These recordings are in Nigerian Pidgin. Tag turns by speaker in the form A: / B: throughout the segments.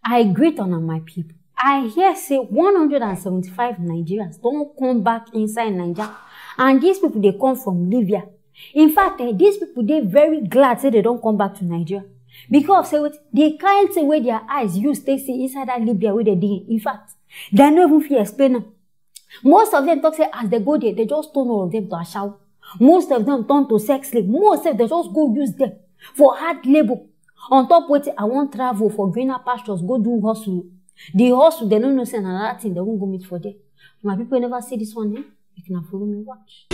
A: I greet on my people. I hear say 175 Nigerians don't come back inside Nigeria. And these people, they come from Libya. In fact, these people, they very glad say they don't come back to Nigeria. Because say they can't say where their eyes use they see inside that Libya where they did. In fact, they don't even feel explain them. Most of them talk say as they go there, they just turn all of them to a shower. Most of them turn to sex slave. Most of them, they just go use them for hard labor. On top of it, I want travel for greener pastures, go do hustle. The hustle, they don't know say another thing, they won't go meet for them. My people never see this one, you can follow me, watch.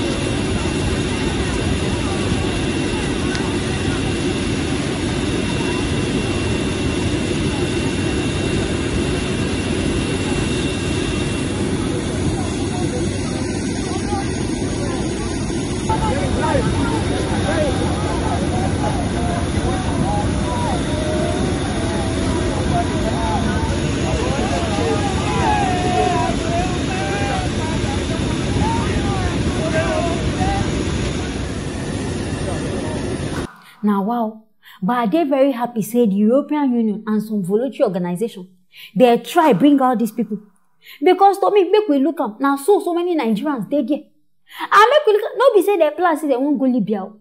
A: Now, wow, but they're very happy, say the European Union and some voluntary organization, they try bring out these people. Because to me, make we look up, now so many Nigerians, they there. And make we look up, nobody say their plan, say they won't go Libya.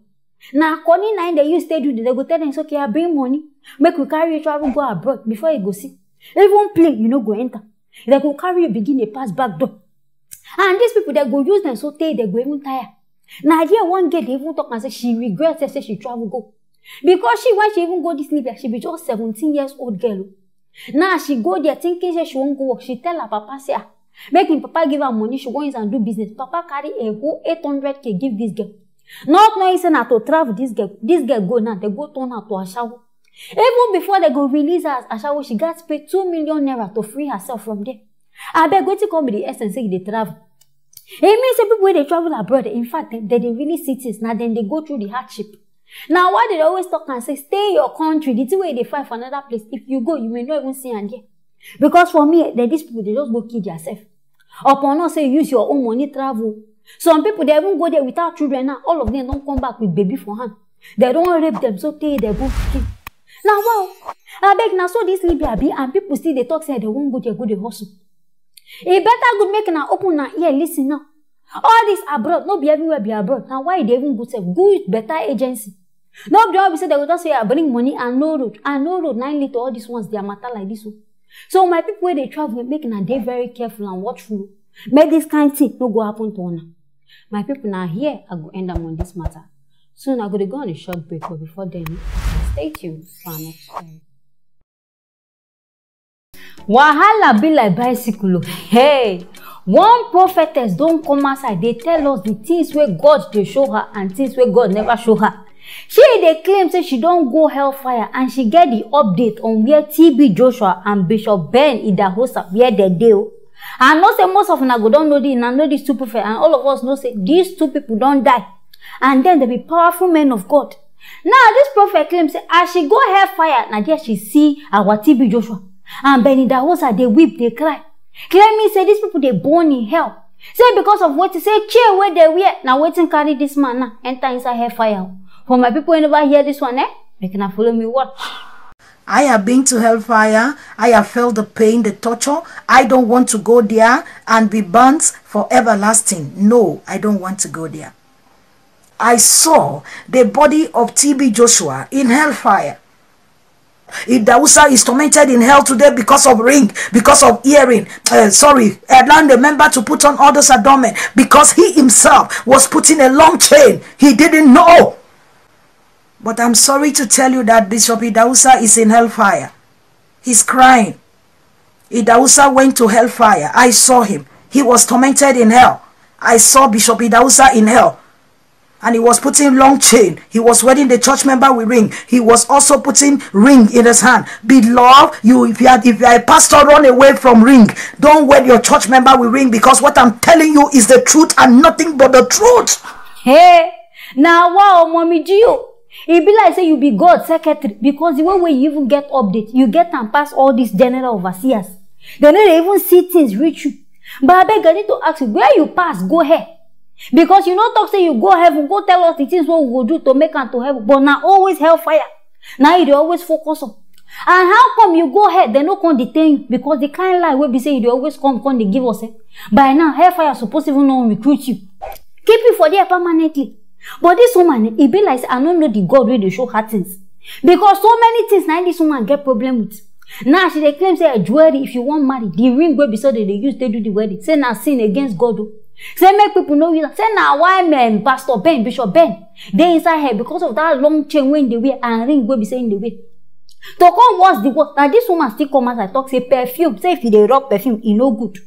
A: Now, Connie 9, they use to do, they go tell them, it's okay, I bring money, make we carry you travel, go abroad, before you go see. Even plane, you know, go enter. They go carry you, begin, they pass back door. And these people, they go use them, so they go even tire. Now, here one girl, they even talk and say she regrets, say she travel go. Because when she even go this Libya, she be just 17 years old girl. Now, she go there thinking she won't go work. She tell her papa, say, make him papa give her money, she go in and do business. Papa carry a whole 800K give this girl. Not knowing say na to travel this girl go now, they go turn her to Ashawo. Even before they go release her as Ashawo, she got to pay 2 million naira to free herself from there. I beg go to come with the essence say they travel. It means that people when they travel abroad, in fact, they really see things. Now then they go through the hardship. Now why did they always talk and say, stay in your country, the way they fight for another place. If you go, you may not even see and hear. Because for me, these people, they just go kill themselves. Upon us say, use your own money, travel. Some people, they even go there without children now. All of them don't come back with baby for hand. They don't rape them, so they both kill. Now, wow, I beg now, so this Libya be, and people still they talk, say they won't go there, go they hustle. It better good make an open now, ear, listen now. All this abroad, not be everywhere be abroad. Now why they even go to good, better agency? No, they always say they will just say, I bring money and no road. And no road, 9 liters, all these ones, they are matter like this one. So my people, when they travel, making a day very careful and watchful. Make this kind of thing no go happen to one. My people now here, I go end up on this matter. Soon I'm going to go on a short break, but before then, stay tuned for our next story. Wahala be like bicycle. Hey, one prophetess don't come outside. They tell us the things where God they show her and things where God never show her. They claim say she don't go hellfire and she get the update on where TB Joshua and Bishop Ben Idahosa where they deal. And not say most of them go don't know this and know these two prophets, and all of us know say these two people don't die. And then they be powerful men of God. Now this prophet claims say as she go hellfire, now there she see our TB Joshua and Ben Idahosa, they weep, they cry. Claiming say these people they born in hell. Say because of what he say chair where they wear. Now waiting carry this man now enter inside hellfire. For my people who never hear this one, they can follow me watch.
B: I have been to hellfire. I have felt the pain, the torture. I don't want to go there and be burnt for everlasting. No, I don't want to go there. I saw the body of TB Joshua in hellfire. Idahosa is tormented in hell today because of ring, because of earring. Allowing the member to put on others adornment because he himself was putting a long chain. He didn't know. But I'm sorry to tell you that Bishop Idahosa is in hellfire. He's crying. Idahosa went to hellfire. I saw him. He was tormented in hell. I saw Bishop Idahosa in hell. And he was putting long chain. He was wedding the church member with ring. He was also putting ring in his hand. Beloved, if you are a pastor, run away from ring. Don't wed your church member with ring, because what I'm telling you is the truth and nothing but the truth.
A: Hey, now wow, Mommy Gio. It be like say you be God's secretary, because the way you even get update, you get and pass all these general overseers. They don't even see things reach you. But I beg, I need to ask you, where you pass, go ahead. Because you know talk say you go heaven, go tell us the things what we will do to make and to heaven. But now always hellfire. Now you always focus on. And how come you go ahead, they no come detain you? Because the kind lie wey be say they always come they give us. By now, hellfire supposed to even know recruit you. Keep you for there permanently. But this woman, it be like, I don't know the God where they show her things. Because so many things now this woman get problem with. Now she they claim say jewelry, if you want marry, the ring wey be so they use they do the wedding. Say now sin against God. Say make people know you. Say now why men, Pastor Ben, Bishop Ben, they inside here because of that long chain when they wear and ring wey be saying the way. To come what's the word? Now this woman still come as I talk say perfume. Say if they rub perfume, it no good.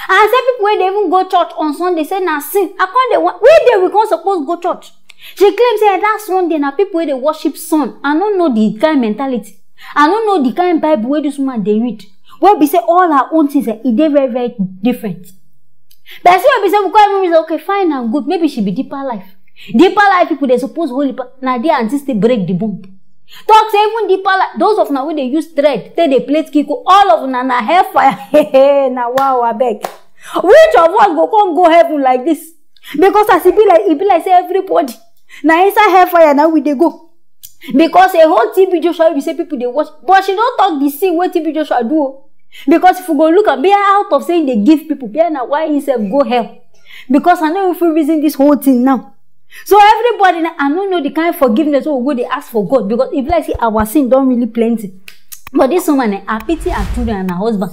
A: And say people when they even go church on Sunday say now sin. I can't they want where they we can't suppose go church. She claims say that Sunday now people where they worship sun. I don't know the kind mentality. I don't know the kind Bible where this woman they read. Where be say all her own things it they very very different. But see we say we call say okay fine and good. Maybe she be deeper life. Deeper life people they suppose holy now they and they break the bone. Talk say even deeper life those of now when they use thread they plate kiko all of na hellfire. Now wow I beg. Which of us go heaven like this? Because as it be like say everybody now inside hellfire now we they go. Because a whole TB Joshua we say people they watch, but she don't talk the same what TB Joshua do. Because if you go look at be out of saying they give people, be now why he said go hell. Because I know if we reason this whole thing now. So everybody now, I don't know the kind of forgiveness we go they ask for God because if like see our sin don't really plenty. But this woman I pity her children and her husband.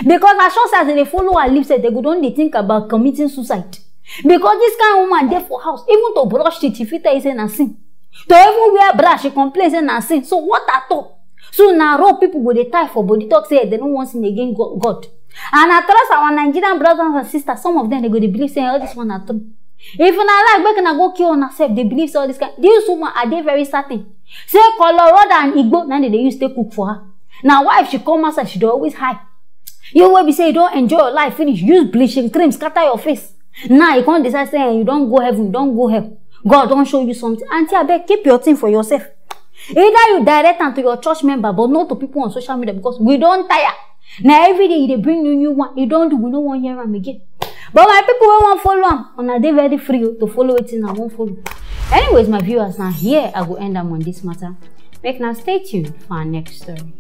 A: Because as sure as they follow her lips, they go don't they think about committing suicide. Because this kind of woman there for house, even to brush teeth, if it is a sin. To even wear brush, she complains and sin. So what at all? So now raw people go they tie for body talk say they don't want sin again God. And I trust our Nigerian brothers and sisters, some of them they go they believe saying all this one at all. If you not like we can go kill on ourselves, they believe all this kind. These women are they very certain. Say Colorado and Igbo, now they use to cook for her. Now why if she come outside, she do always hide. You will be say you don't enjoy your life, finish, use bleaching cream, scatter your face. Now you can't decide saying you don't go heaven, you don't go hell. God don't show you something. Auntie, I beg, keep your thing for yourself. Either you direct them to your church member, but not to people on social media because we don't tire. Now every day they bring you new one. You don't do, we don't want to hear them again. But my people who want to follow them, and are they very free to follow it and I won't follow. Anyways, my viewers, now here I will end up on this matter. Make now stay tuned for our next story.